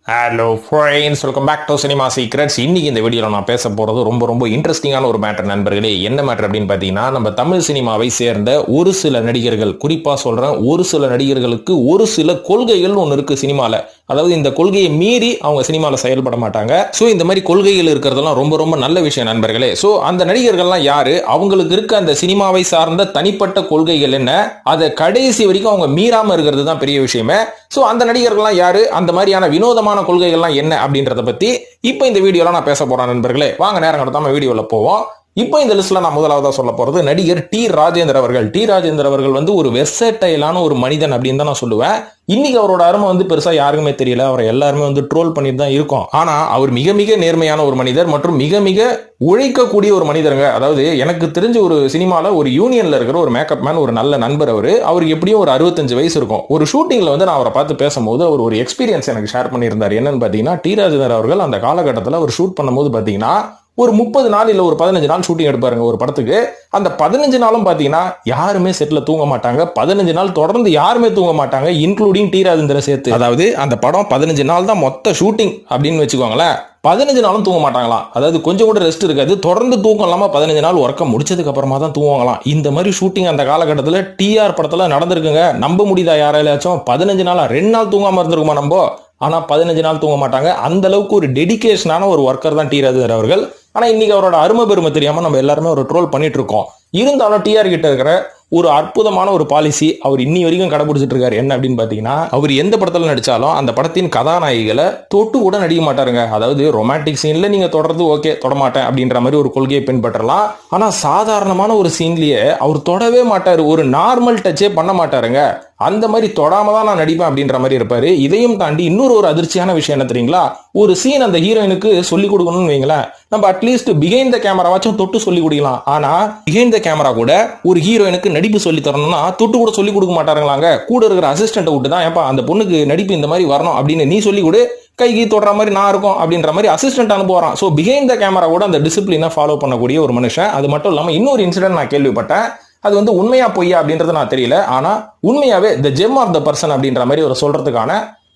Hello friends, welcome back to cinema secrets. இன்னைக்கு இந்த வீடியோவில் நான் பேச போகிறது ரொம்ப இன்ட்ரெஸ்டிங்கான ஒரு மேட்டர் நண்பர்களே. என்ன மேட்டர் அப்படின்னு பார்த்தீங்கன்னா, நம்ம தமிழ் சினிமாவை சேர்ந்த ஒரு சில நடிகர்கள், குறிப்பாக சொல்கிறேன், ஒரு சில நடிகர்களுக்கு ஒரு சில கொள்கைகள் ஒன்று இருக்குது சினிமாவில். அதாவது இந்த கொள்கையை மீறி அவங்க சினிமாவில் செயல்பட மாட்டாங்க. ஸோ இந்த மாதிரி கொள்கைகள் இருக்கிறதெல்லாம் ரொம்ப நல்ல விஷயம் நண்பர்களே. ஸோ அந்த நடிகர்கள்லாம் யாரு, அவங்களுக்கு இருக்க அந்த சினிமாவை சார்ந்த தனிப்பட்ட கொள்கைகள் என்ன, அதை கடைசி வரைக்கும் அவங்க மீறாம இருக்கிறது தான் பெரிய விஷயமே. ஸோ அந்த நடிகர்கள்லாம் யாரு, அந்த மாதிரியான வினோதமான கொள்கைகள்லாம் என்ன அப்படின்றத பத்தி இப்போ இந்த வீடியோல நான் பேச போறேன் நண்பர்களே. வாங்க நேரம் கடத்தாம வீடியோல போவோம். இப்போ இந்த லிஸ்ட்ல நான் முதலாவதா சொல்ல போறது நடிகர் டி ராஜேந்தர் அவர்கள். டி ராஜேந்தர் அவர்கள் ஒரு வெர்சடைலான ஒரு மனிதன் அப்படின்னு தான் நான் சொல்லுவேன். இன்னைக்கு அவரோட அருமை பெருசா யாருக்குமே தெரியல. அவரை எல்லாருமே ட்ரோல் பண்ணிட்டு தான் இருக்கும். ஆனா அவர் மிக நேர்மையான ஒரு மனிதர் மற்றும் மிக உழைக்கக்கூடிய ஒரு மனிதருங்க. அதாவது எனக்கு தெரிஞ்ச ஒரு சினிமால ஒரு யூனியன்ல இருக்கிற ஒரு மேக்கப் மேன், ஒரு நல்ல நண்பர். அவருக்கு எப்படியும் ஒரு 65 வயசு இருக்கும். ஒரு ஷூட்டிங்ல நான் அவரை பார்த்து பேசும்போது அவர் ஒரு எக்ஸ்பீரியன்ஸ் எனக்கு ஷேர் பண்ணியிருந்தார். என்னன்னு பாத்தீங்கன்னா, டி ராஜேந்தர் அவர்கள் அந்த காலகட்டத்தில் அவர் ஷூட் பண்ணும்போது பாத்தீங்கன்னா ஒரு 30 நாள் இல்ல ஒரு 15 நாள் ஷூட்டிங் எடுப்பாருங்க ஒரு படத்துக்கு. அந்த 15 நாளும் பாத்தீங்கன்னா யாருமே செட்ல தூங்க மாட்டாங்க. 15 நாள் தொடர்ந்து யாருமே தூங்க மாட்டாங்க, இன்க்ளூடிங் டி ராஜேந்திர சேர்த்து. அதாவது அந்த படம் 15 நாள் தான் மொத்த ஷூட்டிங் அப்படின்னு வச்சுக்கோங்களேன். 15 நாளும் தூங்க மாட்டாங்களாம். அதாவது கொஞ்சம் கூட ரெஸ்ட் இருக்காது. தொடர்ந்து தூக்கம் இல்லாம 15 நாள் ஒர்க்க முடிச்சதுக்கு அப்புறமா தான் தூங்குவாங்களாம். இந்த மாதிரி ஷூட்டிங் அந்த காலகட்டத்தில் டிஆர் படத்துல நடந்திருக்குங்க. நம்ப முடியுதா யாராச்சும்? 15 நாளா 2 நாள் தூங்காம இருந்திருக்குமா நம்ம? ஆனா 15 நாள் தூங்க மாட்டாங்க. அந்த அளவுக்கு ஒரு டெடிகேஷனான ஒரு ஒர்க்கர் தான் டி ராஜேந்தர் அவர்கள். ஆனா இன்னைக்கு அவரோட அருமை பெருமை தெரியாம நம்ம எல்லாருமே ஒரு ட்ரோல் பண்ணிட்டு இருக்கோம். இருந்தாலும் டிஆர் கிட்ட இருக்கிற ஒரு அற்புதமான ஒரு பாலிசி அவர் இன்னி வரைக்கும் கடைபிடிச்சிட்டு இருக்காரு. என்ன அப்படின்னு பாத்தீங்கன்னா, அவர் எந்த படத்துல நடிச்சாலும் அந்த படத்தின் கதாநாயகிகளை தொட்டு கூட நடிக்க மாட்டாருங்க. அதாவது ரொமான்டிக் சீன்ல நீங்க தொடர்ந்து ஓகே தொடமாட்டேன் அப்படின்ற மாதிரி ஒரு கொள்கையை பின்பற்றலாம். ஆனா சாதாரணமான ஒரு சீன்லயே அவர் தொடவே மாட்டாரு. ஒரு நார்மல் டச்சே பண்ண மாட்டாருங்க. அந்த மாதிரி தொடாம தான் நான் நடிப்பேன் அப்படின்ற மாதிரி இருப்பாரு. இதையும் தாண்டி இன்னொரு ஒரு அதிர்ச்சியான விஷயம் என்ன தெரியுங்களா? ஒரு சீன் அந்த ஹீரோயினுக்கு சொல்லி கொடுக்கணும்னு வைங்களேன், நம்ம அட்லீஸ்ட் பிஹைண்ட் த கேமராவாச்சும் தொட்டு சொல்லி கொடுக்கலாம். ஆனா பிஹைண்ட் த கேமரா கூட ஒரு ஹீரோயினுக்கு நடிப்பு சொல்லி தரணும்னா தொட்டு கூட சொல்லி கொடுக்க மாட்டாருங்களாங்க. கூட இருக்கிற அசிஸ்டன்ட் விட்டு தான், ஏப்பா அந்த பொண்ணுக்கு நடிப்பு இந்த மாதிரி வரணும் அப்படின்னு நீ சொல்லி கொடு, கைக்கு தொடுற மாதிரி நான் இருக்கும் அப்படின்ற மாதிரி அசிஸ்டன்ட் அனுப்புவாராம். ஸோ பிஹைண்ட் த கேமரா கூட அந்த டிசிப்ளினை ஃபாலோ பண்ணக்கூடிய ஒரு மனுஷன். அது மட்டும் இல்லாமல் இன்னொரு இன்சிடென்ட் நான் கேள்விப்பட்டேன். அது உண்மையா பொய்யா அப்படின்றது நான் தெரியல. ஆனா உண்மையாவே the gem of the person அப்படின்ற மாதிரி ஒரு சொல்றதுக்கான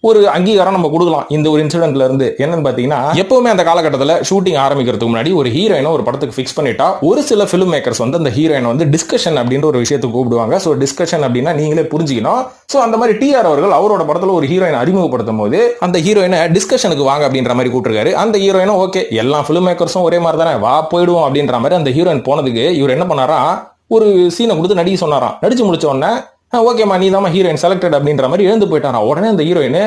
ஒரு அங்கீகாரம் நம்ம கொடுக்கலாம் இந்த ஒரு இன்சிடென்ட்ல இருந்து. என்னன்னு பாத்தீங்கன்னா, எப்பவுமே அந்த காலகட்டத்தில் ஷூட்டிங் ஆரம்பிக்கிறதுக்கு முன்னாடி ஒரு ஹீரோயினை ஒரு படத்துக்கு ஃபிக்ஸ் பண்ணிட்டா ஒரு சில ஃபிலிம் மேக்கர்ஸ் அந்த ஹீரோயின் டிஸ்கஷன் அப்படின்ற ஒரு விஷயத்துக்கு கூப்பிடுவாங்க. ஸோ டிஸ்கஷன் அப்படின்னா நீங்களே புரிஞ்சுக்கணும். ஸோ அந்த மாதிரி டிஆர் அவர்கள் அவரோட படத்துல ஒரு ஹீரோயின் அறிமுகப்படுத்தும் போது அந்த ஹீரோயினை டிஸ்கஷனுக்கு வாங்க அப்படின்ற மாதிரி கூப்பிட்டுருக்காரு. அந்த ஹீரோயினும் ஓகே, எல்லா ஃபிலிம் மேக்கர்ஸும் ஒரே மாதிரி தானே, வா போயிடுவோம் அப்படின்ற மாதிரி அந்த ஹீரோயின் போனதுக்கு இவர் என்ன பண்ணாரா, ஒரு சீனை கொடுத்து நடிக்க சொன்னாராம். நடிச்சு முடிச்ச உடனே ஓகேமா நீ தான் ஹீரோயின் செலக்டட் அப்படின்ற மாதிரி எழுந்து போயிட்டாராம். உடனே அந்த ஹீரோயின்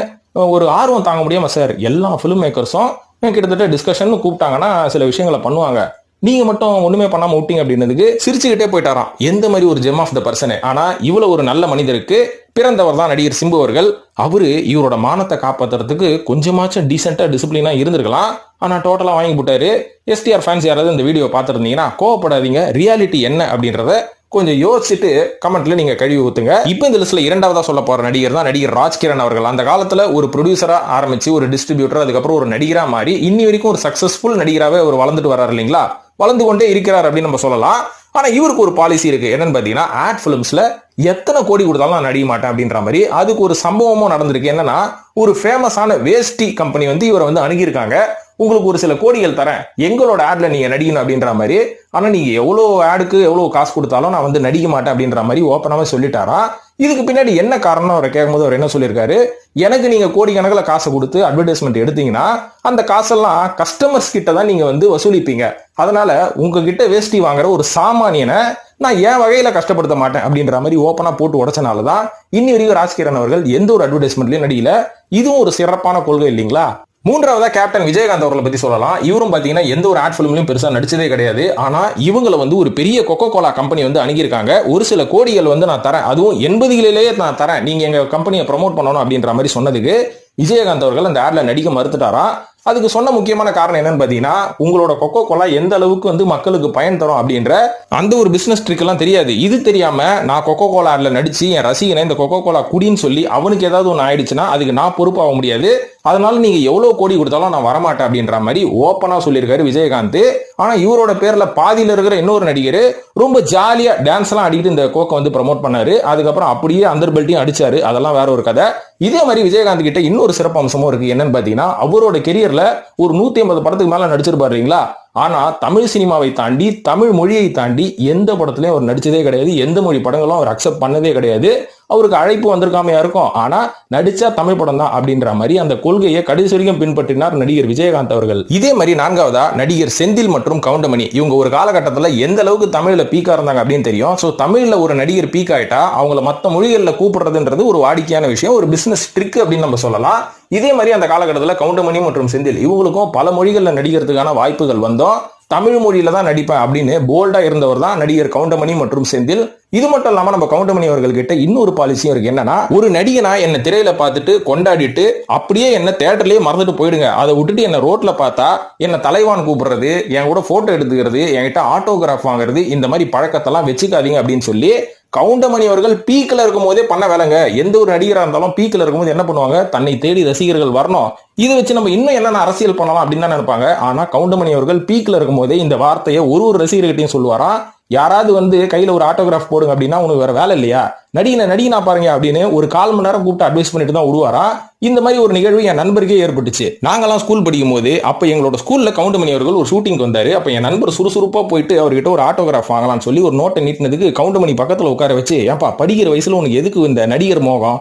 ஒரு ஆர்வம் தாங்க முடியாம, சார் எல்லா ஃபிலிம் மேக்கர்ஸும் கிட்டத்தட்ட டிஸ்கஷன் கூப்பிட்டாங்கன்னா சில விஷயங்களை பண்ணுவாங்க, நீங்க மட்டும் ஒண்ணுமே பண்ணாம விட்டீங்க அப்படின்னதுக்கு சிரிச்சுக்கிட்டே போயிட்டாராம். எந்த மாதிரி ஒரு ஜெம் ஆஃப் த பர்சன். ஆனா இவ்வளவு ஒரு நல்ல மனிதருக்கு பிறந்தவர் தான் நடிகர் சிம்பு அவர்கள். அவரு இவரோட மானத்தை காப்பாத்துறதுக்கு கொஞ்சமாச்சும் டீசென்டா டிசிப்ளினா இருந்திருக்கலாம். ஆனா டோட்டலா வாங்கி போட்டாரு. எஸ்டிஆர் ஃபேன்ஸ் யாராவது இந்த வீடியோ பார்த்துருந்தீங்கன்னா கோவப்படாதீங்க. ரியாலிட்டி என்ன அப்படின்றத கொஞ்சம் யோசிச்சுட்டு கமெண்ட்ல நீங்க கழுவி ஊத்துங்க. இப்போ இந்த லிஸ்ட்ல இரண்டாவதா சொல்ல போற நடிகர் தான் நடிகர் ராஜ்கிரண் அவர்கள். அந்த காலத்துல ஒரு ப்ரொடியூசரா ஆரம்பிச்சு ஒரு டிஸ்ட்ரிபியூட்டர், அதுக்கப்புறம் ஒரு நடிகரா மாறி இன்னி வரைக்கும் ஒரு சக்சஸ்ஃபுல் நடிகராகவே அவர் வளர்ந்துட்டு வர்றாரு இல்லைங்களா? வளர்ந்து கொண்டே இருக்கிறார் அப்படின்னு நம்ம சொல்லலாம். ஆனா இவருக்கு ஒரு பாலிசி இருக்கு. என்னன்னு பாத்தீங்கன்னா, ஆட் பிலிம்ஸ்ல எத்தனை கோடி கொடுத்தாலும் நான் நடிக்க மாட்டேன் அப்படின்ற மாதிரி. அதுக்கு ஒரு சம்பவமும் நடந்திருக்கு. என்னன்னா, ஒரு ஃபேமஸான வேஷ்டி கம்பெனி இவரை அணுகியிருக்காங்க. உங்களுக்கு ஒரு சில கோடிகள் தரேன், எங்களோட ஆட்ல நீங்க நடிக்கணும் அப்படின்ற மாதிரி. ஆனா நீங்க எவ்வளவு ஆடுக்கு எவ்வளவு காசு கொடுத்தாலும் நான் நடிக்க மாட்டேன் அப்படின்ற மாதிரி ஓப்பனாவே சொல்லிட்டாரா. இதுக்கு பின்னாடி என்ன காரணம் அவரை கேட்கும்போது அவர் என்ன சொல்லியிருக்காரு, எனக்கு நீங்க கோடிக்கணக்கில் காசை கொடுத்து அட்வர்டைஸ்மெண்ட் எடுத்தீங்கன்னா அந்த காசெல்லாம் கஸ்டமர்ஸ் கிட்ட தான் நீங்க வசூலிப்பீங்க. அதனால உங்ககிட்ட வேஷ்டி வாங்குற ஒரு சாமானியனை நான் என் வகையில கஷ்டப்படுத்த மாட்டேன் அப்படின்ற மாதிரி ஓப்பனா போட்டு உடைச்சனாலதான் இன்னி வரைக்கும் ராஜ்கிரண் அவர்கள் எந்த ஒரு அட்வர்டைஸ்மெண்ட்லயும் நடிக்கல. இதுவும் ஒரு சிறப்பான கொள்கை இல்லைங்களா? மூன்றாவதா கேப்டன் விஜயகாந்த் அவர்களை பத்தி சொல்லலாம். இவரும் பாத்தீங்கன்னா எந்த ஒரு ஆட் பிலிம்லயும் பெருசா நடிச்சதே கிடையாது. ஆனா இவங்களை ஒரு பெரிய கொக்கோ கோலா கம்பெனி அணுகியிருக்காங்க. ஒரு சில கோடிகள் நான் தரேன், அதுவும் 80களிலேயே நான் தரேன், நீங்க எங்க கம்பெனியை ப்ரமோட் பண்ணணும் அப்படின்ற மாதிரி சொன்னதுக்கு விஜயகாந்த் அவர்கள் அந்த ஆட்ல நடிக்க மறுத்துட்டாரா. அதுக்கு சொன்ன முக்கியமான காரணம் என்னன்னு பாத்தீங்கன்னா, உங்களோட கொக்கோ கோலா எந்த அளவுக்கு மக்களுக்கு பயன் தரும் அப்படின்ற அந்த ஒரு பிசினஸ் ட்ரிக் எல்லாம் தெரியாது. இது தெரியாம நான் கொக்கோ கோலா ஆட்ல நடிச்சு என் ரசிகனை இந்த கொக்கோ கோலா குடின்னு சொல்லி அவனுக்கு ஏதாவது ஒன்று ஆயிடுச்சுன்னா அதுக்கு நான் பொறுப்பாக முடியாது. அதனால நீங்க எவ்வளவு கோடி கொடுத்தாலும் நான் வரமாட்டேன் அப்படின்ற மாதிரி ஓப்பனா சொல்லியிருக்காரு விஜயகாந்த். ஆனா இவரோட பேர்ல பாதியில இருக்கிற இன்னொரு நடிகர் ரொம்ப ஜாலியா டான்ஸ் எல்லாம் அடிக்கிட்டு இந்த கோக்கை ப்ரமோட் பண்ணாரு. அதுக்கப்புறம் அப்படியே அந்தர் பெல்ட்டையும் அடிச்சாரு. அதெல்லாம் வேற ஒரு கதை. இதே மாதிரி விஜயகாந்த் கிட்ட இன்னொரு இன்னொரு சிறப்பு அம்சமும் இருக்கு. என்னன்னு பாத்தீங்கன்னா, அவரோட கெரியர்ல ஒரு 150 படத்துக்கு மேல நடிச்சிருப்பாரு இல்லைங்களா. ஆனா தமிழ் சினிமாவை தாண்டி, தமிழ் மொழியை தாண்டி எந்த படத்துலயும் அவர் நடிச்சதே கிடையாது. எந்த மொழி படங்களும் அவர் அக்செப்ட் பண்ணதே கிடையாது. அவருக்கு அழைப்பு வந்திருக்காமையா இருக்கும், ஆனா நடிச்சா தமிழ் படம் தான் அப்படின்ற மாதிரி அந்த கொள்கையை கடைசி வரைக்கும் பின்பற்றினார் நடிகர் விஜயகாந்த் அவர்கள். இதே மாதிரி நான்காவதா நடிகர் செந்தில் மற்றும் கவுண்டமணி, இவங்க ஒரு காலகட்டத்தில் எந்த அளவுக்கு தமிழ்ல பீக்கா இருந்தாங்க அப்படின்னு தெரியும். சோ தமிழ்ல ஒரு நடிகர் பீக் ஆயிட்டா அவங்கள மற்ற மொழிகள்ல கூப்பிடுறதுன்றது ஒரு வாடிக்கையான விஷயம், ஒரு பிசினஸ் ட்ரிக் அப்படின்னு நம்ம சொல்லலாம். இதே மாதிரி அந்த காலகட்டத்தில் கவுண்டமணி மற்றும் செந்தில் இவங்களுக்கும் பல மொழிகள்ல நடிக்கிறதுக்கான வாய்ப்புகள் வந்தோம். தமிழ் மொழியில தான் நடிப்பேன் அப்படின்னு போல்டா இருந்தவர் தான் நடிகர் கவுண்டமணி மற்றும் செந்தில். இது மட்டும் இல்லாம நம்ம கவுண்டமணி அவர்கள் கிட்ட இன்னொரு பாலிசியும் இருக்கு. என்னன்னா, ஒரு நடிகனா என்ன திரையில பார்த்துட்டு கொண்டாடிட்டு அப்படியே என்ன தியேட்டர்லயே மறந்துட்டு போயிடுங்க. அதை விட்டுட்டு என்ன ரோட்ல பார்த்தா என்ன தலைவான் கூப்பிடுறது, என் கூட போட்டோ எடுத்துக்கிறது, என்கிட்ட ஆட்டோகிராஃப் வாங்குறது, இந்த மாதிரி பழக்கத்தெல்லாம் வச்சுக்காதீங்க அப்படின்னு சொல்லி கவுண்டமணி அவர்கள் பீக்ல இருக்கும் போதே பண்ண வேலைங்க. எந்த ஒரு நடிகரா இருந்தாலும் பீக்ல இருக்கும்போது என்ன பண்ணுவாங்க, தன்னை தேடி ரசிகர்கள் வரணும், இதை வச்சு நம்ம இன்னும் என்னென்ன அரசியல் பண்ணலாம் அப்படின்னு தான் நினைப்பாங்க. ஆனா கவுண்டமணி அவர்கள் பீக்ல இருக்கும் போதே இந்த வார்த்தையை ஒரு ரசிகர்கிட்டையும் சொல்லுவாராம். யாராவது வந்து கையில ஒரு ஆட்டோகிராஃப் போடுங்க அப்படின்னா, உனக்கு வேற வேலை இல்லையா, நடிகனா பாருங்க அப்படின்னு ஒரு 1/4 மணி நேரம் கூப்பிட்டு அட்வைஸ் பண்ணிட்டு தான் விடுவாரா. இந்த மாதிரி ஒரு நிகழ்வு என் நண்பருக்கே ஏற்பட்டுச்சு. நாங்கெல்லாம் ஸ்கூல் படிக்கும் போது அப்ப எங்களோட ஸ்கூல்ல கவுண்டமணி அவர்கள் ஒரு ஷூட்டிங் வந்தாரு. அப்ப என் நண்பர் சுறுசுறுப்பா போயிட்டு அவர்கிட்ட ஒரு ஆட்டோகிராஃப் வாங்கலாம்னு சொல்லி ஒரு நோட்டை நீட்டினதுக்கு கவுண்டமணி பக்கத்துல உட்கார வச்சு, ஏன்பா படிக்கிற வயசுல உனக்கு எதுக்கு இந்த நடிகர் மோகம்,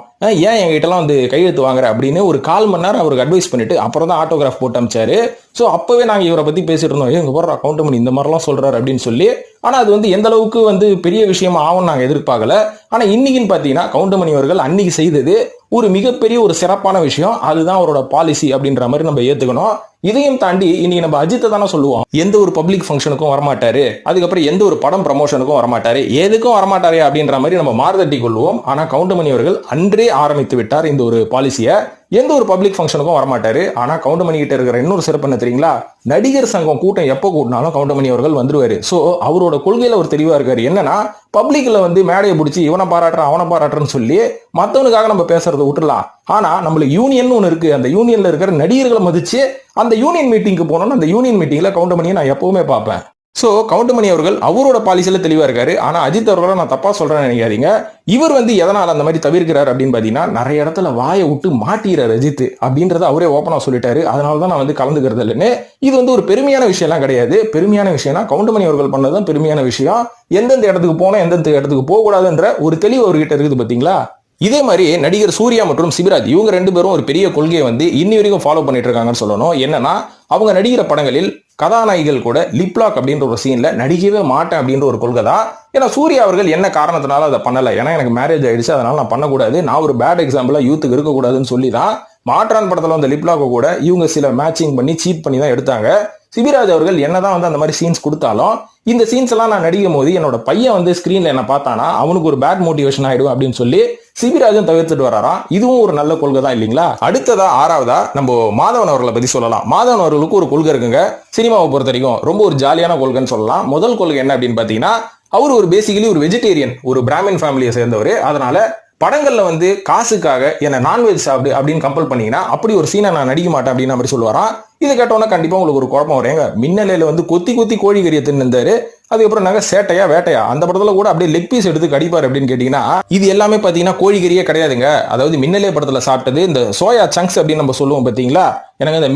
ஏன் எங்கிட்ட எல்லாம் வந்து கையெழுத்து வாங்குற அப்படின்னு ஒரு 1/4 மணி நேரம் அவருக்கு அட்வைஸ் பண்ணிட்டு அப்புறம் தான் ஆட்டோகிராஃப் போட்டு அமிச்சாரு. சோ அப்பவே நாங்க இவரை பத்தி பேசிட்டு இருந்தோம், எங்க போடுற கவுண்டமணி இந்த மாதிரிலாம் சொல்றாரு அப்படின்னு சொல்லி. ஆனா அது வந்து எந்த அளவுக்கு வந்து பெரிய விஷயமா ஆகும் நாங்க எதிர்பார்க்கல. ஆனா இன்னைக்குன்னு பாத்தீங்கன்னா கவுண்டமணி அவர்கள் அன்னைக்கு செய்தது ஒரு மிகப்பெரிய ஒரு சிறப்பான விஷயம். அதுதான் அவரோட பாலிசி அப்படின்ற மாதிரி நம்ம ஏத்துக்கணும். இதையும் தாண்டி இன்னைக்கு நம்ம அஜித்தை தானே சொல்லுவோம், எந்த ஒரு பப்ளிக் ஃபங்க்ஷனுக்கும் வரமாட்டாரு, அதுக்கப்புறம் எந்த ஒரு படம் ப்ரமோஷனுக்கும் வரமாட்டாரு, எதுக்கும் வரமாட்டாரு அப்படின்ற மாதிரி நம்ம மாறுதட்டி கொள்வோம். ஆனா கவுண்டமணி அவர்கள் அன்றே ஆரம்பித்து விட்டார் இந்த ஒரு பாலிசியை. எந்த ஒரு பப்ளிக் ஃபங்க்ஷனுக்கும் வரமாட்டாரு. ஆனா கவுண்டமணி கிட்ட இருக்கிற இன்னொரு சிறப்பு என்ன தெரியுங்களா, நடிகர் சங்கம் கூட்டம் எப்போ கூட்டினாலும் கவுண்டமணி அவர்கள் வந்துருவாரு. சோ அவரோட கொள்கையில ஒரு தெளிவா இருக்காரு. என்னன்னா, பப்ளிக்ல வந்து மேடையை பிடிச்சி இவனை பாராட்டுறேன் அவனை பாராட்டுறேன்னு சொல்லி மத்தவனுக்காக நம்ம பேசுறதை விட்டுலாம். ஆனா நம்மளுக்கு யூனியன் ஒன்று இருக்கு, அந்த யூனியன்ல இருக்கிற நடிகர்களை மதிச்சு அந்த யூனியன் மீட்டிங்க்கு போனோம்னு அந்த யூனியன் மீட்டிங்ல கவுண்டமணியை நான் எப்பவுமே பார்ப்பேன். சோ கவுண்டமணி அவர்கள் அவரோட பாலிசியில தெளிவா இருக்காரு. ஆனா அஜித் அவர்களை நான் தப்பா சொல்றேன்னு நினைக்காதீங்க. இவர் வந்து எதனால அந்த மாதிரி தவிர்க்கிறார் அப்படின்னு பாத்தீங்கன்னா, நிறைய இடத்துல வாயை விட்டு மாட்டிறாரு அஜித் அப்படின்றத அவரே ஓப்பனா சொல்லிட்டாரு. அதனாலதான் நான் வந்து கலந்துக்கிறது இல்லைன்னு. இது வந்து ஒரு பெருமையான விஷயம் எல்லாம் கிடையாது. பெருமையான விஷயம்னா கவுண்டமணி அவர்கள் பண்ணதுதான் பெருமையான விஷயம். எந்தெந்த இடத்துக்கு போனோம் எந்தெந்த இடத்துக்கு போக கூடாதுன்ற ஒரு தெளிவு அவர்கிட்ட இருக்குது பாத்தீங்களா. இதே மாதிரி நடிகர் சூர்யா மற்றும் சிவராஜ் இவங்க 2 பேரும் ஒரு பெரிய கொள்கையை வந்து இன்னி வரைக்கும் ஃபாலோ பண்ணிட்டு இருக்காங்கன்னு சொல்லணும். என்னன்னா, அவங்க நடிகிற படங்களில் கதாநாயகிகள் கூட லிப்லாக் அப்படின்ற ஒரு சீன்ல நடிக்கவே மாட்டேன் அப்படின்ற ஒரு கொள்கை தான். ஏன்னா சூர்யா அவர்கள் என்ன காரணத்தினால அதை பண்ணல, ஏன்னா எனக்கு மேரேஜ் ஆயிடுச்சு அதனால நான் பண்ணக்கூடாது, நான் ஒரு பேட் எக்ஸாம்பிளா யூத்துக்கு இருக்கக்கூடாதுன்னு சொல்லி தான் மாற்றான் படத்துல வந்த லிப்லாக்க கூட இவங்க சில மேட்சிங் பண்ணி சீட் பண்ணி தான் எடுத்தாங்க. சிபிராஜ் அவர்கள் என்னதான் வந்து அந்த மாதிரி சீன்ஸ் கொடுத்தாலும் இந்த சீன்ஸ் எல்லாம் நான் நடிக்கும் போது என்னோட பையன் வந்து ஸ்கிரீன்ல என்ன பார்த்தானா அவனுக்கு ஒரு பேட் மோட்டிவேஷன் ஆயிடும் அப்படின்னு சொல்லி சிபிராஜும் தவிர்த்துட்டு வராராம். இதுவும் ஒரு நல்ல கொள்கை தான் இல்லைங்களா. அடுத்ததா 6வதா நம்ம மாதவன் அவர்களை பத்தி சொல்லலாம். மாதவன் அவர்களுக்கு ஒரு கொள்கை இருக்குங்க, சினிமாவை பொறுத்த வரைக்கும் ரொம்ப ஒரு ஜாலியான கொள்கைன்னு சொல்லலாம். முதல் கொள்கை என்ன அப்படின்னு பாத்தீங்கன்னா, அவர் ஒரு பேசிக்கலி ஒரு வெஜிடேரியன், ஒரு பிராமின் ஃபேமிலியை சேர்ந்தவர். அதனால படங்கள்ல வந்து காசுக்காக என்ன நான்வெஜ் சாப்பிடு அப்படின்னு கம்பல் பண்ணீங்கன்னா அப்படி ஒரு சீனை நான் நடிக்க மாட்டேன் அப்படின்னு அப்படி சொல்லுவாராம். இதை கேட்டோன்னா கண்டிப்பா உங்களுக்கு ஒரு குழப்பம் வரேங்க. மின்னலையில வந்து கொத்தி கொத்தி கோழி கறியை தின்னுந்தாரு, அதுக்கப்புறம் நாங்க சேட்டையா வேட்டையா அந்த படத்துல கூட அப்படியே லெக் பீஸ் எடுத்து கடிப்பாரு அப்படின்னு கேட்டீங்கன்னா, இது எல்லாமே பாத்தீங்கன்னா கோழிகறியே கிடையாதுங்க. அதாவது மின்னலே படத்துல சாப்பிட்டது இந்த சோயா சங்க்ஸ் அப்படின்னு நம்ம சொல்லுவோம் பாத்தீங்களா, எனக்கு இந்த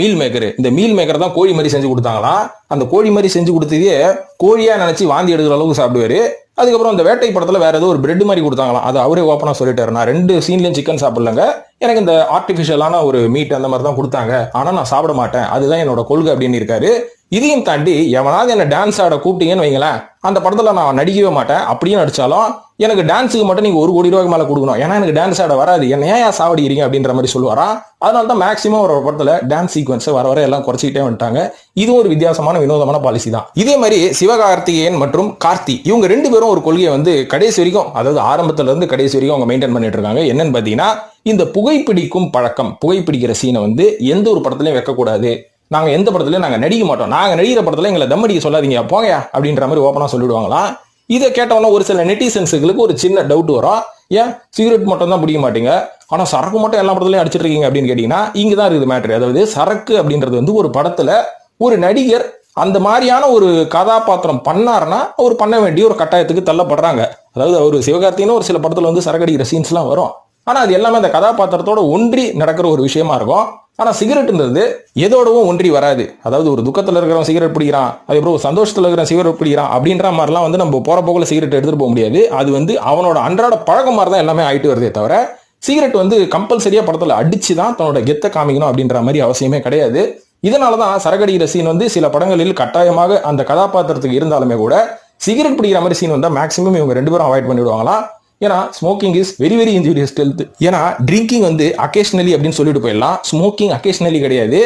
மீல் மேக்கர் தான் கோழி மாதிரி செஞ்சு கொடுத்தாங்களாம். அந்த கோழி மாதிரி செஞ்சு கொடுத்ததே கோழியா நினைச்சு வாந்தி எடுக்கிற அளவுக்கு சாப்பிடுவாரு. அதுக்கப்புறம் அந்த வேட்டை படத்துல வேற ஏதோ ஒரு பிரெட் மாதிரி கொடுத்தாங்களாம், அது அவரே ஓப்பனா சொல்லிட்டாரு, நான் 2 சீன்லயும் சிக்கன் சாப்பிடலங்க, எனக்கு இந்த ஆர்டிபிஷியலான ஒரு மீட் அந்த மாதிரி தான் கொடுத்தாங்க, ஆனா நான் சாப்பிட மாட்டேன், அதுதான் என்னோட கொள்கை அப்படின்னு இருக்காரு. இதையும் தாண்டி எவனாவது என்ன டான்ஸ் ஆட கூப்பிட்டீங்கன்னு வைங்களேன், அந்த படத்துல நான் நடிக்கவே மாட்டேன், அப்படியே நடிச்சாலும் எனக்கு டான்ஸுக்கு மட்டும் நீங்க 1 கோடி ரூபாய்க்கு மேல கொடுக்கணும், ஏன்னா எனக்கு டான்ஸ் ஆட வராது, என்ன ஏன் சாவடிக்கிறீங்க அப்படின்ற மாதிரி சொல்லுவாரா. அதனால தான் மேக்சிமம் ஒரு படத்துல டான்ஸ் சீக்வன்ஸை வர வர எல்லாம் குறைச்சிக்கிட்டே வந்துட்டாங்க. இதுவும் ஒரு வித்தியாசமான வினோதமான பாலிசி தான். இதே மாதிரி சிவகார்த்திகேயன் மற்றும் கார்த்தி இவங்க 2 பேரும் ஒரு கொள்கையை வந்து கடைசி வரைக்கும், அதாவது ஆரம்பத்துல இருந்து கடைசி வரைக்கும் அவங்க மெயின்டைன் பண்ணிட்டு இருக்காங்க. என்னன்னு பாத்தீங்கன்னா, இந்த புகைப்பிடிக்கும் பழக்கம், புகைப்பிடிக்கிற சீனை வந்து எந்த ஒரு படத்துலயும் வைக்கக்கூடாது, நாங்க எந்த படத்துலயும் நாங்க நடிக்க மாட்டோம், நாங்க நடிக்கிற படத்துல எங்களை தம்மடிக்க சொல்லாதீங்க போங்க அப்படின்ற மாதிரி ஓப்பனா சொல்லிடுவாங்களாம். இதை கேட்டவொன்னா ஒரு சில நெட்டிசன்ஸுகளுக்கு ஒரு சின்ன டவுட் வரும், ஏன் சிகரெட் மட்டும் தான் பிடிக்க மாட்டீங்க, ஆனா சரக்கு மட்டும் எல்லா படத்துலயும் அடிச்சிட்டு இருக்கீங்க அப்படின்னு கேட்டீங்கன்னா, இங்கதான் இருக்குது மேட்ரு. அதாவது சரக்கு அப்படின்றது வந்து ஒரு படத்துல ஒரு நடிகர் அந்த மாதிரியான ஒரு கதாபாத்திரம் பண்ணாருன்னா அவர் பண்ண வேண்டிய ஒரு கட்டாயத்துக்கு தள்ளப்படுறாங்க. அதாவது அவர் சிவகார்த்திகேயன் ஒரு சில படத்துல வந்து சரக்கு அடிக்கிற சீன்ஸ் எல்லாம் வரும், ஆனா அது எல்லாமே அந்த கதாபாத்திரத்தோட ஒன்றி நடக்கிற ஒரு விஷயமா இருக்கும். ஆனா சிகரெட்ன்றது எதோடவும் ஒன்றி வராது. அதாவது ஒரு துக்கத்துல இருக்கிறவன் சிகரெட் பிடிக்கிறான், அதுக்கப்புறம் ஒரு சந்தோஷத்துல இருக்கிற சிகரெட் பிடிக்கிறான் அப்படின்ற மாதிரிலாம் வந்து நம்ம போற போக்குல சிகரெட் எடுத்துட்டு போக முடியாது. அது வந்து அவனோட அன்றாட பழக்கம் மாதிரி தான் எல்லாமே ஆயிட்டு வருதே தவிர, சிகரெட் வந்து கம்பல்சரியா படத்துல அடிச்சுதான் தன்னோட கெத்த காமிக்கணும் அப்படின்ற மாதிரி அவசியமே கிடையாது. இதனாலதான் சரகடிக்கிற சீன் வந்து சில படங்களில் கட்டாயமாக அந்த கதாபாத்திரத்துக்கு இருந்தாலுமே கூட சிகரெட் பிடிக்கிற மாதிரி சீன் வந்தா மேக்சிமம் இவங்க 2 பேரும் அவாய்ட் பண்ணிடுவாங்களாம். ஏன்னா smoking is very very injurious to health. ஏன்னா ட்ரிங்கிங் வந்து அகேஷனலி அப்படின்னு சொல்லிட்டு போயிடலாம், ஸ்மோக்கிங் அகேஷனலி கிடையாது,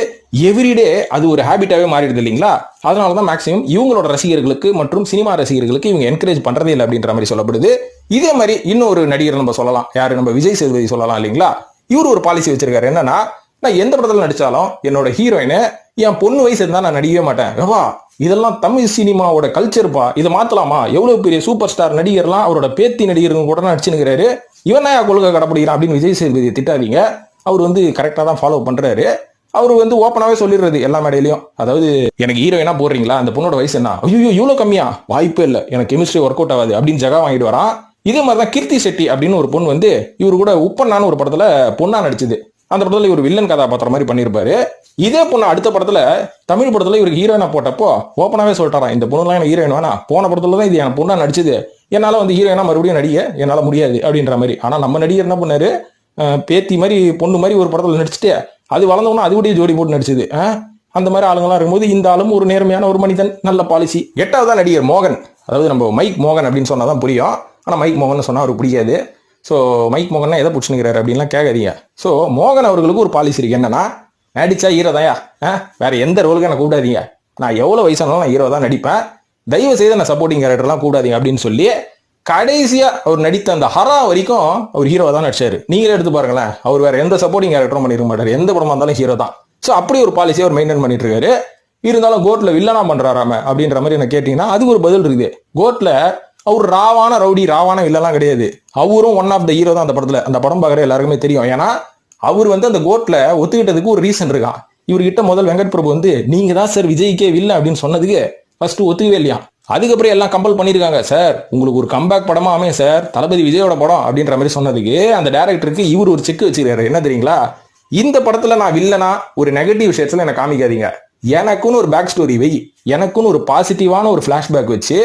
எவ்ரிடே அது ஒரு ஹேபிட்டாவே மாறிடுது இல்லைங்களா. அதனாலதான் மேக்சிமம் இவங்களோட ரசிகர்களுக்கு மற்றும் சினிமா ரசிகர்களுக்கு இவங்க என்கரேஜ் பண்றதே இல்லை அப்படின்ற மாதிரி சொல்லப்படுது. இதே மாதிரி இன்னொரு நடிகர் நம்ம சொல்லலாம், யாரு, நம்ம விஜய் சேதுபதி சொல்லலாம் இல்லைங்களா. இவர் ஒரு பாலிசி வச்சிருக்காரு, என்னன்னா நான் எந்த படத்துல நடிச்சாலும் என்னோட ஹீரோயினை என் பொண்ணு வயசு இருந்தா நான் நடிக்கவே மாட்டேன். ரவா, இதெல்லாம் தமிழ் சினிமாவோட கல்ச்சர்ப்பா, இதை மாத்தலாமா? எவ்வளவு பெரிய சூப்பர் ஸ்டார் நடிகர்லாம் அவரோட பேத்தி நடிகர்கள் கூட நடிச்சுனுக்கிறாரு, இவன் தான் கொள்கை கடைப்பிடிக்கிறான் அப்படின்னு விஜய் சேதுபதி திட்டாதீங்க. அவர் வந்து கரெக்டா தான் ஃபாலோ பண்றாரு. அவர் வந்து ஓப்பனாவே சொல்லிடுறது எல்லா மேடையிலையும், அதாவது எனக்கு ஹீரோயினா போடுறீங்களா, அந்த பொண்ணோட வயசு என்ன, ஐயோ இவ்வளவு கம்மியா, வாய்ப்பே இல்லை, எனக்கு கெமிஸ்ட்ரி ஒர்க் அவுட் ஆகாது அப்படின்னு ஜகா வாங்கிட்டு வரான். இதே மாதிரிதான் கீர்த்தி செட்டி அப்படின்னு ஒரு பொண்ணு வந்து இவரு கூட உப்பண்ணான்னு ஒரு படத்துல பொண்ணா நடிச்சது. அந்த படத்துல இவர் வில்லன் கதாபாத்திரம் மாதிரி பண்ணிருப்பாரு. இதே பொண்ணு அடுத்த படத்துல தமிழ் படத்துல இவருக்கு ஹீரோயினா போட்டப்போ ஓப்பனாவே சொல்லிட்டாராம், இந்த பொண்ணுலாம் எனக்கு ஹீரோயின் வேணா, போன படத்துல தான் இது என் பொண்ணா நடிச்சது, என்னால வந்து ஹீரோயினா மறுபடியும் நடிக்க என்னால முடியாது அப்படின்ற மாதிரி. ஆனா நம்ம நடிகர் என்ன பண்ணாரு, பேத்தி மாதிரி பொண்ணு மாதிரி ஒரு படத்துல நடிச்சுட்டு அது வளர்ந்தவொன்னா அது கூட ஜோடி போட்டு நடிச்சது. அந்த மாதிரி ஆளுங்களாம் இருக்கும்போது இந்த ஆளும் ஒரு நேர்மையான ஒரு மனிதன், நல்ல பாலிசி. 8வது நடிகர் மோகன், அதாவது நம்ம மைக் மோகன் அப்படின்னு சொன்னாதான் புரியும், ஆனா மைக் மோகன் சொன்னா அவருக்கு பிடிக்காது. ஸோ மைக் மோகன்னா எதை பிடிச்சினுக்கிறாரு அப்படின்லாம் கேட்காதீங்க. ஸோ மோகன் அவர்களுக்கு ஒரு பாலிசி இருக்கு, என்னன்னா நடிச்சா ஹீரோ தாயா, வேற எந்த ரோலுக்கு என்ன கூப்பிடாதீங்க, நான் எவ்வளவு வயசானாலும் நான் ஹீரோ தான் நடிப்பேன், தயவு செய்து நான் சப்போர்ட்டிங் கேரக்டர்லாம் கூடாதீங்க அப்படின்னு சொல்லி கடைசியா அவர் நடித்த அந்த ஹரா வரைக்கும் அவர் ஹீரோவா தான் நடிச்சாரு. நீங்களே எடுத்து பாருங்களேன், அவர் வேற எந்த சப்போர்ட்டிங் கேரக்டரும் பண்ணிருக்க மாட்டாரு, எந்த படமா இருந்தாலும் ஹீரோ தான். ஸோ அப்படி ஒரு பாலிசியை அவர் மெயின்டைன் பண்ணிட்டு இருக்காரு. இருந்தாலும் கோர்ட்ல வில்லனா பண்றாராம அப்படின்ற மாதிரி என்ன கேட்டீங்கன்னா அதுக்கு ஒரு பதில் இருக்குது. கோர்ட்ல அவர் ராவான ரவுடி, ராவான வில்லலாம் கிடையாது, அவரும் ஒன் ஆஃப் த ஹீரோ தான் அந்த படத்துல. அந்த படம் பார்க்குற எல்லாருக்குமே தெரியும். ஏன்னா அவர் வந்து அந்த கோர்ட்ல ஒத்துக்கிட்டதுக்கு ஒரு ரீசன் இருக்கான். இவர்கிட்ட முதல் வெங்கட் பிரபு வந்து நீங்க தான் சார் விஜய்க்கே வில்ல அப்படின்னு சொன்னதுக்கு ஃபர்ஸ்ட் ஒத்துக்கவே இல்லையா. அதுக்கப்புறம் எல்லாம் கம்பல் பண்ணிருக்காங்க, சார் உங்களுக்கு ஒரு கம்பேக் படமா அமையும் சார், தளபதி விஜயோட படம் அப்படின்ற மாதிரி சொன்னதுக்கு அந்த டைரக்டருக்கு இவர் ஒரு செக் வச்சுக்கிறாரு, என்ன தெரியுங்களா, இந்த படத்துல நான் வில்லனா ஒரு நெகட்டிவ் விஷயத்துல என்ன காமிக்காதீங்க, எனக்குன்னு ஒரு பேக் ஸ்டோரி வை, எனக்குன்னு ஒரு பாசிட்டிவான ஒரு பிளாஷ்பேக் வச்சு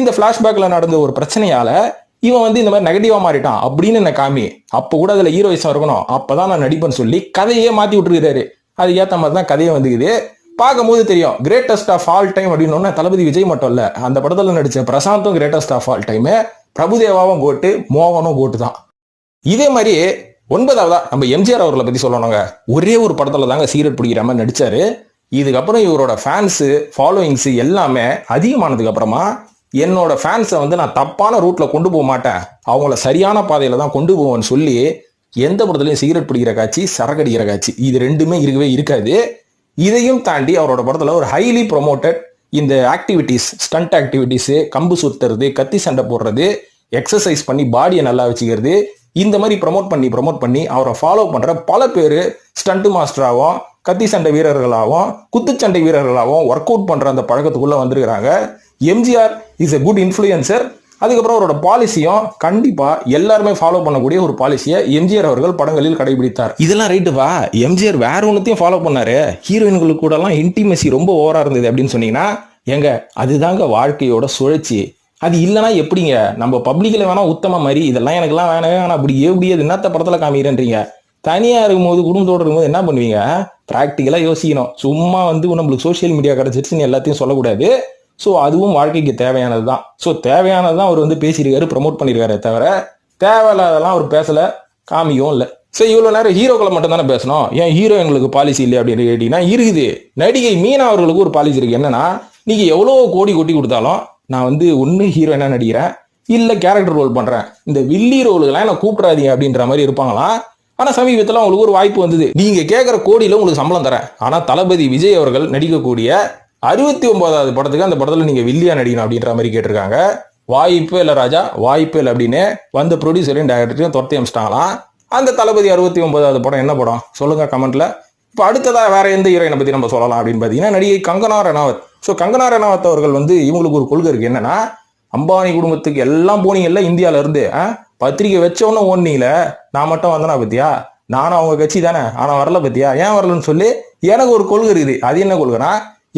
இந்த பிளாஷ்பேக்ல நடந்த ஒரு பிரச்சனையால இவன் வந்து இந்த மாதிரி நெகட்டிவா மாறிட்டான் அப்படின்னு என்ன காமி, அப்ப கூட அதுல ஹீரோயிசம் இருக்கணும், அப்பதான் நான் நடிப்பேன்னு சொல்லி கதையே மாத்தி விட்டுருக்காரு. அது ஏத்த மாதிரி தான் கதையே வந்துக்குது. பார்க்கும் போது தெரியும் கிரேட்டஸ்ட் ஆஃப் ஆல் டைம் அப்படின்னு தளபதி விஜய் மட்டும் இல்ல, அந்த படத்துல நடிச்ச பிரசாந்தும் கிரேட்டஸ்ட் ஆஃப் ஆல் டைம், பிரபுதேவாவும் கோட்டு, மோகனும் கோட்டு தான். இதே மாதிரி 9வதா நம்ம எம்ஜிஆர் அவர்களை பத்தி சொல்லணுங்க. ஒரே ஒரு படத்துல தாங்க சிகரெட் பிடிக்கிற மாதிரி நடிச்சாரு. இதுக்கப்புறம் இவரோட ஃபேன்ஸ் ஃபாலோயிங்ஸ் எல்லாமே அதிகமானதுக்கு அப்புறமா என்னோட ஃபேன்ஸை வந்து நான் தப்பான ரூட்ல கொண்டு போக மாட்டேன், அவங்கள சரியான பாதையில தான் கொண்டு போவேன்னு சொல்லி எந்த படத்துலையும் சிகரெட் பிடிக்கிற காட்சி, சரக்கடிக்கிற காட்சி, இது ரெண்டுமே இருக்கவே இருக்காது. இதையும் தாண்டி அவரோட படத்துல ஒரு ஹைலி ப்ரொமோட்டட் இந்த ஆக்டிவிட்டிஸ், ஸ்டண்ட் ஆக்டிவிட்டிஸ், கம்பு சுத்துறது, கத்தி சண்டை போடுறது, எக்ஸசைஸ் பண்ணி பாடியை நல்லா வச்சுக்கிறது, இந்த மாதிரி ப்ரமோட் பண்ணி அவரை ஃபாலோ பண்ற பல பேர் ஸ்டண்ட் மாஸ்டராகவும் கத்தி சண்டை வீரர்களாகவும் குத்துச்சண்டை வீரர்களாகவும் ஒர்க் அவுட் பண்ற அந்த பழக்கத்துக்குள்ள வந்திருக்கிறாங்க. MGR is a good influencer. அதுக்கப்புறம் அவரோட பாலிசியும் கண்டிப்பா எல்லாருமே ஃபாலோ பண்ணக்கூடிய ஒரு பாலிசியை எம்ஜிஆர் அவர்கள் படங்களில் கடைபிடித்தார். இதெல்லாம் ரைட்டுவா, எம்ஜிஆர் வேற ஒன்னுத்தையும் ஃபாலோ பண்ணாரு, ஹீரோயின்களுக்கு கூட எல்லாம் இன்டிமெசி ரொம்ப ஓவரா இருந்தது அப்படின்னு சொன்னீங்கன்னா எங்க அதுதாங்க வாழ்க்கையோட சுழற்சி. அது இல்லைன்னா எப்படிங்க, நம்ம பப்ளிக்ல வேணா உத்தம மாதிரி இதெல்லாம் எனக்குலாம் வேணவே வேணாம் அப்படி எப்படியாது என்னத்த படத்துல காமிக்கிறேன்றீங்க, தனியா இருக்கும்போது குடும்பத்தோடு இருக்கும்போது என்ன பண்ணுவீங்க, பிராக்டிக்கலா யோசிக்கணும். சும்மா வந்து நம்மளுக்கு சோசியல் மீடியா கிடைச்சிருச்சுன்னு எல்லாத்தையும் சொல்லக்கூடாது. ஸோ அதுவும் வாழ்க்கைக்கு தேவையானது தான். ஸோ தேவையானது தான் அவர் வந்து பேசியிருக்காரு, ப்ரமோட் பண்ணியிருக்காரு, தவிர தேவையில்லாதெல்லாம் அவர் பேசல, காமிக்கவும் இல்லை. சரி, இவ்வளோ நேரம் ஹீரோக்களை மட்டும் தானே பேசணும், ஏன் ஹீரோ எங்களுக்கு பாலிசி இல்லை அப்படின்னு கேட்டீங்கன்னா இருக்குது. நடிகை மீனா அவர்களுக்கு ஒரு பாலிசி இருக்கு. என்னன்னா நீங்க எவ்வளோ கோடி கொட்டி கொடுத்தாலும் நான் வந்து ஒன்று ஹீரோயினா நடிக்கிறேன், இல்லை கேரக்டர் ரோல் பண்றேன், இந்த வில்லி ரோலுக்கெல்லாம் என்ன கூப்பிடாதீங்க அப்படின்ற மாதிரி இருப்பாங்களாம். ஆனா சமீபத்தில் உங்களுக்கு ஒரு வாய்ப்பு வந்தது, நீங்க கேட்குற கோடியில உங்களுக்கு சம்பளம் தரேன், ஆனா தளபதி விஜய் அவர்கள் நடிக்கக்கூடிய 69வது படத்துக்கு அந்த படத்துல நீங்க வில்லியா நடிக்கணும் அப்படின்ற மாதிரி கேட்டிருக்காங்க. வாய்ப்பே இல்லை ராஜா, வாய்ப்பே இல்லை அப்படின்னு வந்த ப்ரொடியூசரையும் டைரக்டரையும் துரத்தி அமிச்சிட்டாங்களாம். அந்த தளபதி 69வது படம் என்ன படம் சொல்லுங்க கமெண்ட்ல. இப்போ அடுத்ததா வேற எந்த ஹீரோயினை பத்தி நம்ம சொல்லலாம் அப்படின்னு பாத்தீங்கன்னா நடிகை கங்கனா ரனாவத். ஸோ கங்கனா ரனாவத் அவர்கள் வந்து இவங்களுக்கு ஒரு கொள்கை இருக்கு, என்னன்னா அம்பானி குடும்பத்துக்கு எல்லாம் போனீங்கல்ல இந்தியால இருந்து, பத்திரிக்கை வச்சவொன்னு ஓடுனீங்கள, நான் மட்டும் வந்தனா பத்தியா, நானும் அவங்க கட்சி தானே, ஆனா வரல பத்தியா, ஏன் வரலன்னு சொல்லி எனக்கு ஒரு கொள்கை இருக்குது. அது என்ன கொள்கைனா,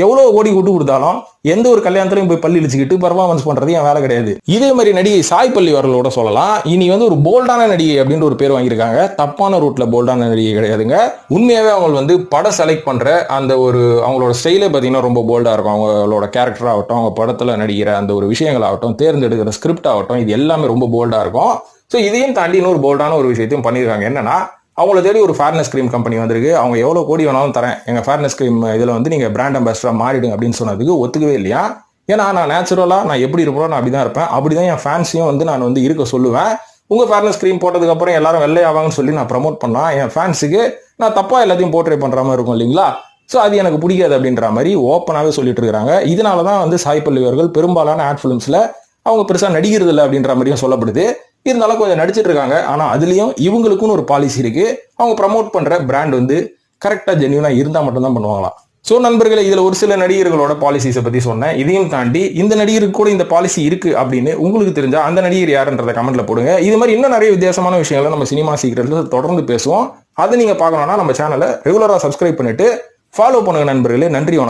எவ்வளவு கோடி விட்டு கொடுத்தாலும் எந்த ஒரு கல்யாணத்திலையும் போய் பள்ளி இழிச்சுக்கிட்டு பர்ஃபார்மன்ஸ் பண்றது என் வேலை கிடையாது. இதே மாதிரி நடிகை சாய் பல்லவி அவர்களோட சொல்லலாம். இனி ஒரு போல்டான நடிகை அப்படின்ற ஒரு பேர் வாங்கியிருக்காங்க. தப்பான ரூட்ல போல்டான நடிகை கிடையாதுங்க. உண்மையாவே அவங்க படம் செலக்ட் பண்ற அந்த ஒரு அவங்களோட ஸ்டைலே பாத்தீங்கன்னா ரொம்ப போல்டா இருக்கும். அவங்களோட கேரக்டர் ஆகட்டும், அவங்க படத்துல நடிக்கிற அந்த ஒரு விஷயங்கள் ஆகட்டும், தேர்ந்தெடுக்கிற ஸ்கிரிப்ட் ஆகட்டும், இது எல்லாமே ரொம்ப போல்டா இருக்கும். ஸோ இதையும் தாண்டி இன்னொரு போல்டான ஒரு விஷயத்தையும் பண்ணியிருக்காங்க. என்னன்னா, அவங்கள தேடி ஒரு ஃபேர்னஸ் கிரீம் கம்பெனி வந்திருக்கு. அவங்க எவ்வளவு கோடி வேணாலும் தரேன், எங்க ஃபேர்னஸ் கிரீம் இதுல நீங்க பிராண்ட் அம்பாசிடரா மாறிடுங்க அப்படின்னு சொன்னதுக்கு ஒத்துக்கவே இல்லையா. ஏன்னா நான் நேச்சுரலா நான் எப்படி இருப்போம், நான் அப்படிதான் இருப்பேன். அப்படிதான் என் ஃபேன்ஸையும் நான் இருக்க சொல்லுவேன். உங்க ஃபேர்னஸ் கிரீம் போட்டதுக்கு அப்புறம் எல்லாரும் வெள்ளையாவாங்கன்னு சொல்லி நான் ப்ரமோட் பண்ணா என் ஃபேன்ஸுக்கு நான் தப்பா எல்லாத்தையும் போர்ட்ரே பண்ற மாதிரி இருக்கும் இல்லைங்களா. ஸோ அது எனக்கு பிடிக்காது அப்படின்ற மாதிரி ஓப்பனாகவே சொல்லிட்டு இருக்காங்க. இதனாலதான் சாய் பல்லவி அவர்கள் பெரும்பாலான ஆட் ஃபிலிம்ஸ்ல அவங்க பெருசா நடிக்கிறது இல்லை அப்படின்ற மாதிரியும் சொல்லப்படுது. இருந்தாலும் கொஞ்சம் நடிச்சிட்டு இருக்காங்க. ஆனா அதுலயும் இவங்களுக்குன்னு ஒரு பாலிசி இருக்கு. அவங்க ப்ரமோட் பண்ற பிராண்ட் கரெக்டா ஜென்யூனா இருந்தா மட்டும் தான் பண்ணுவாங்களாம். சோ நண்பர்களே, இதுல ஒரு சில நடிகர்களோட பாலிசிஸை பத்தி சொன்னேன். இதையும் தாண்டி இந்த நடிகருக்கு கூட இந்த பாலிசி இருக்கு அப்படின்னு உங்களுக்கு தெரிஞ்சா அந்த நடிகர் யாருன்றத கமெண்ட்ல போடுங்க. இது மாதிரி இன்னும் நிறைய வித்தியாசமான விஷயங்களை நம்ம சினிமா சீக்ரெட்ல தொடர்ந்து பேசுவோம். அதை நீங்க பார்க்கணும்னா நம்ம சேனலை ரெகுலரா சப்ஸ்கிரைப் பண்ணிட்டு ஃபாலோ பண்ணுங்க நண்பர்களே. நன்றி.